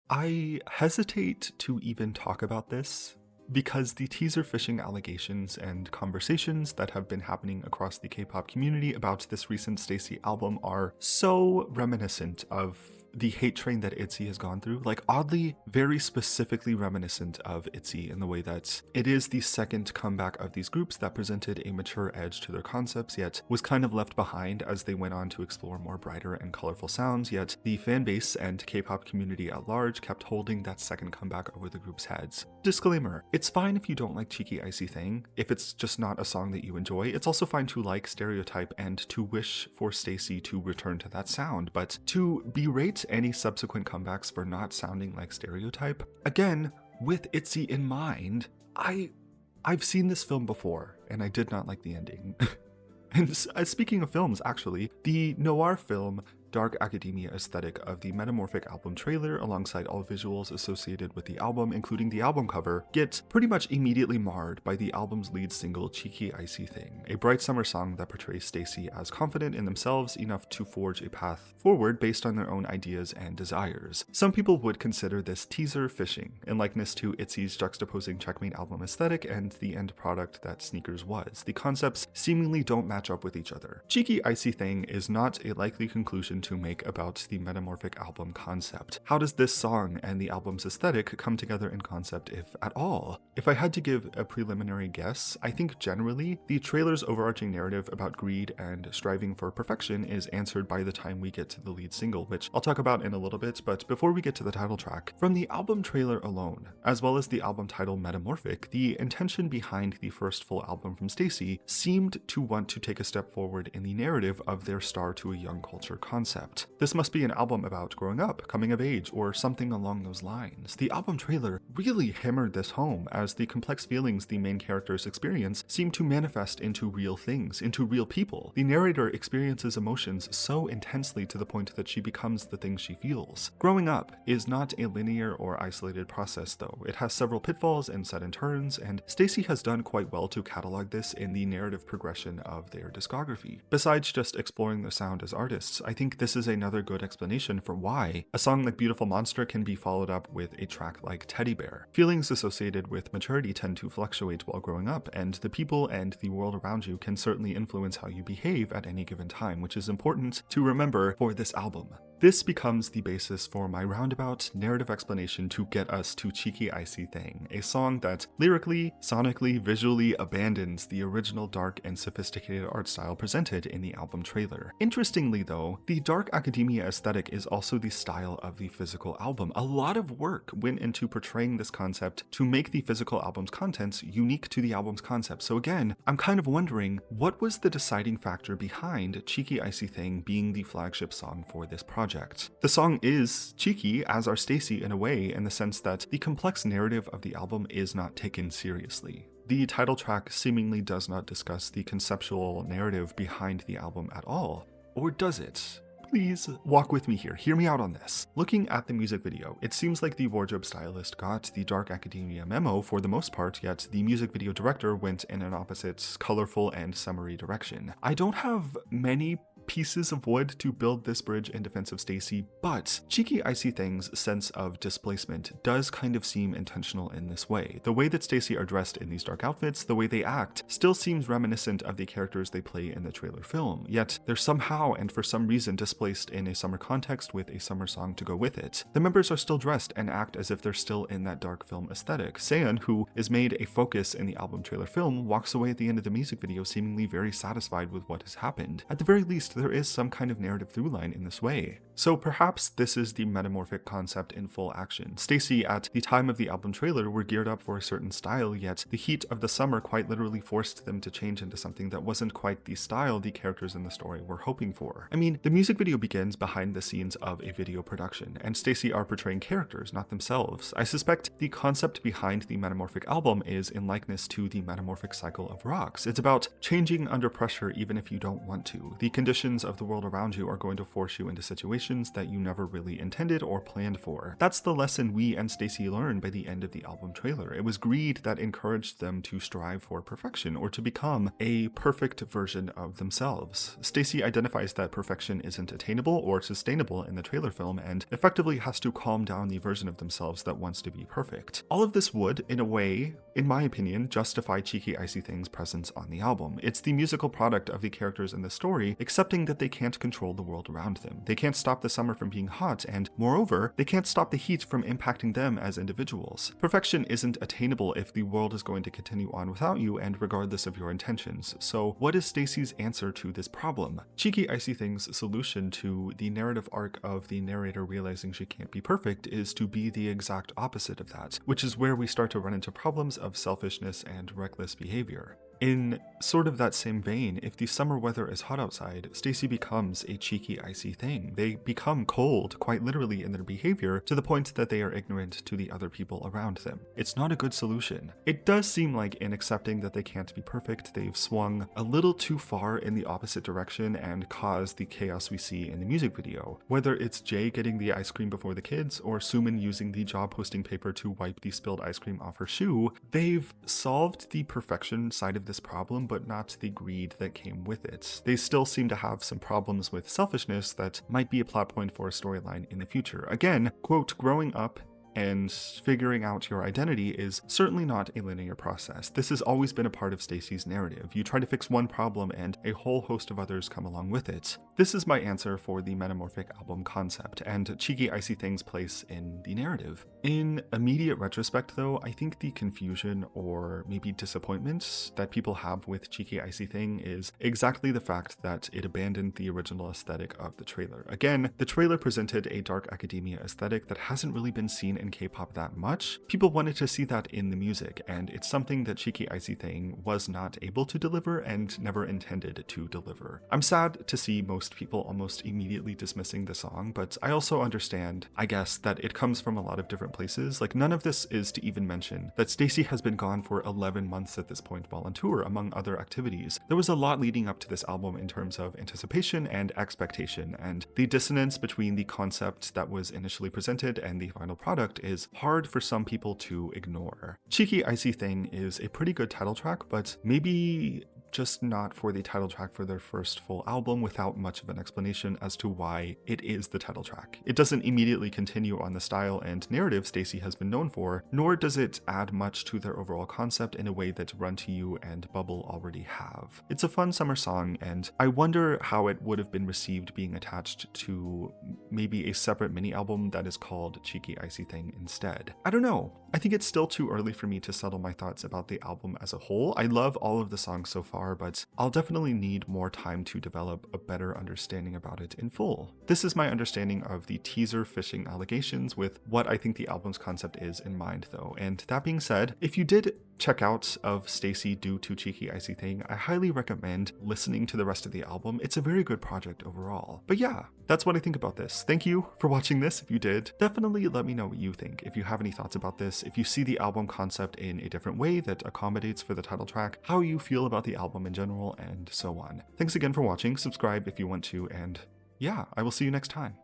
I hesitate to even talk about this because the teaser phishing allegations and conversations that have been happening across the K-pop community about this recent Stacey album are so reminiscent of the hate train that ITZY has gone through, like oddly, very specifically reminiscent of ITZY in the way that it is the second comeback of these groups that presented a mature edge to their concepts, yet was kind of left behind as they went on to explore more brighter and colorful sounds, yet the fan base and K-pop community at large kept holding that second comeback over the group's heads. Disclaimer, it's fine if you don't like Cheeky Icy Thang, if it's just not a song that you enjoy. It's also fine to like Stereotype and to wish for Stacey to return to that sound, but to berate any subsequent comebacks for not sounding like Stereotype, again, with ITZY in mind, I've seen this film before, and I did not like the ending. And speaking of films, actually, the noir film dark academia aesthetic of the Metamorphic album trailer, alongside all visuals associated with the album, including the album cover, gets pretty much immediately marred by the album's lead single, Cheeky Icy Thang, a bright summer song that portrays Stacey as confident in themselves enough to forge a path forward based on their own ideas and desires. Some people would consider this teaser phishing, in likeness to ITZY's juxtaposing Checkmate album aesthetic and the end product that Sneakers was. The concepts seemingly don't match up with each other. Cheeky Icy Thang is not a likely conclusion to make about the Metamorphic album concept. How does this song and the album's aesthetic come together in concept, if at all? If I had to give a preliminary guess, I think generally the trailer's overarching narrative about greed and striving for perfection is answered by the time we get to the lead single, which I'll talk about in a little bit, but before we get to the title track, from the album trailer alone, as well as the album title Metamorphic, the intention behind the first full album from Stacey seemed to want to take a step forward in the narrative of their star to a young culture concept. This must be an album about growing up, coming of age, or something along those lines. The album trailer really hammered this home, as the complex feelings the main characters experience seem to manifest into real things, into real people. The narrator experiences emotions so intensely to the point that she becomes the things she feels. Growing up is not a linear or isolated process, though. It has several pitfalls and sudden turns, and Stacey has done quite well to catalog this in the narrative progression of their discography. Besides just exploring their sound as artists, I think this is another good explanation for why a song like Beautiful Monster can be followed up with a track like Teddy Bear. Feelings associated with maturity tend to fluctuate while growing up, and the people and the world around you can certainly influence how you behave at any given time, which is important to remember for this album. This becomes the basis for my roundabout narrative explanation to get us to Cheeky Icy Thang, a song that lyrically, sonically, visually abandons the original dark and sophisticated art style presented in the album trailer. Interestingly though, the dark academia aesthetic is also the style of the physical album. A lot of work went into portraying this concept to make the physical album's contents unique to the album's concept. So again, I'm kind of wondering, what was the deciding factor behind Cheeky Icy Thang being the flagship song for this project? The song is cheeky, as are Stacey in a way, in the sense that the complex narrative of the album is not taken seriously. The title track seemingly does not discuss the conceptual narrative behind the album at all. Or does it? Please walk with me here, hear me out on this. Looking at the music video, it seems like the wardrobe stylist got the dark academia memo for the most part, yet the music video director went in an opposite, colorful and summery direction. I don't have many pieces of wood to build this bridge in defense of Stacey, but Cheeky Icy Thang's sense of displacement does kind of seem intentional in this way. The way that Stacey are dressed in these dark outfits, the way they act, still seems reminiscent of the characters they play in the trailer film, yet they're somehow and for some reason displaced in a summer context with a summer song to go with it. The members are still dressed and act as if they're still in that dark film aesthetic. Seon, who is made a focus in the album trailer film, walks away at the end of the music video seemingly very satisfied with what has happened. At the very least, there is some kind of narrative through line in this way. So perhaps this is the metamorphic concept in full action. Stacey, at the time of the album trailer, were geared up for a certain style, yet the heat of the summer quite literally forced them to change into something that wasn't quite the style the characters in the story were hoping for. I mean, the music video begins behind the scenes of a video production, and Stacey are portraying characters, not themselves. I suspect the concept behind the Metamorphic album is in likeness to the metamorphic cycle of rocks. It's about changing under pressure even if you don't want to. The condition conditions of the world around you are going to force you into situations that you never really intended or planned for. That's the lesson we and Stacey learned by the end of the album trailer. It was greed that encouraged them to strive for perfection or to become a perfect version of themselves. Stacey identifies that perfection isn't attainable or sustainable in the trailer film and effectively has to calm down the version of themselves that wants to be perfect. All of this would, in a way, in my opinion, justify Cheeky Icy Thang's presence on the album. It's the musical product of the characters in the story accepting that they can't control the world around them. They can't stop the summer from being hot, and moreover, they can't stop the heat from impacting them as individuals. Perfection isn't attainable if the world is going to continue on without you and regardless of your intentions. So what is Stacey's answer to this problem? Cheeky Icy Thang's solution to the narrative arc of the narrator realizing she can't be perfect is to be the exact opposite of that, which is where we start to run into problems of selfishness and reckless behavior. In sort of that same vein, if the summer weather is hot outside, Stacey becomes a cheeky, icy thing. They become cold, quite literally in their behavior, to the point that they are ignorant to the other people around them. It's not a good solution. It does seem like in accepting that they can't be perfect, they've swung a little too far in the opposite direction and caused the chaos we see in the music video. Whether it's Jay getting the ice cream before the kids, or Suman using the job posting paper to wipe the spilled ice cream off her shoe, they've solved the perfection side of this problem, but not the greed that came with it. They still seem to have some problems with selfishness that might be a plot point for a storyline in the future. Again, quote, growing up and figuring out your identity is certainly not a linear process. This has always been a part of Stacey's narrative. You try to fix one problem and a whole host of others come along with it. This is my answer for the Metamorphic album concept and Cheeky Icy Thang's place in the narrative. In immediate retrospect though, I think the confusion or maybe disappointment that people have with Cheeky Icy Thang is exactly the fact that it abandoned the original aesthetic of the trailer. Again, the trailer presented a dark academia aesthetic that hasn't really been seen in K-pop that much. People wanted to see that in the music, and it's something that Cheeky Icy Thang was not able to deliver and never intended to deliver. I'm sad to see most people almost immediately dismissing the song, but I also understand, I guess, that it comes from a lot of different places. Like, none of this is to even mention that Stacey has been gone for 11 months at this point while on tour, among other activities. There was a lot leading up to this album in terms of anticipation and expectation, and the dissonance between the concept that was initially presented and the final product is hard for some people to ignore. Cheeky Icy Thang is a pretty good title track, but maybe just not for the title track for their first full album without much of an explanation as to why it is the title track. It doesn't immediately continue on the style and narrative Stacey has been known for, nor does it add much to their overall concept in a way that Run to You and Bubble already have. It's a fun summer song, and I wonder how it would have been received being attached to maybe a separate mini album that is called Cheeky Icy Thang instead. I don't know. I think it's still too early for me to settle my thoughts about the album as a whole. I love all of the songs so far, but I'll definitely need more time to develop a better understanding about it in full. This is my understanding of the teaser fishing allegations with what I think the album's concept is in mind though. And that being said, if you did check out of Stacey due to Cheeky Icy Thang, I highly recommend listening to the rest of the album. It's a very good project overall. But yeah, that's what I think about this. Thank you for watching this. If you did, definitely let me know what you think. If you have any thoughts about this, if you see the album concept in a different way that accommodates for the title track, how you feel about the album in general, and so on. Thanks again for watching. Subscribe if you want to, and yeah, I will see you next time.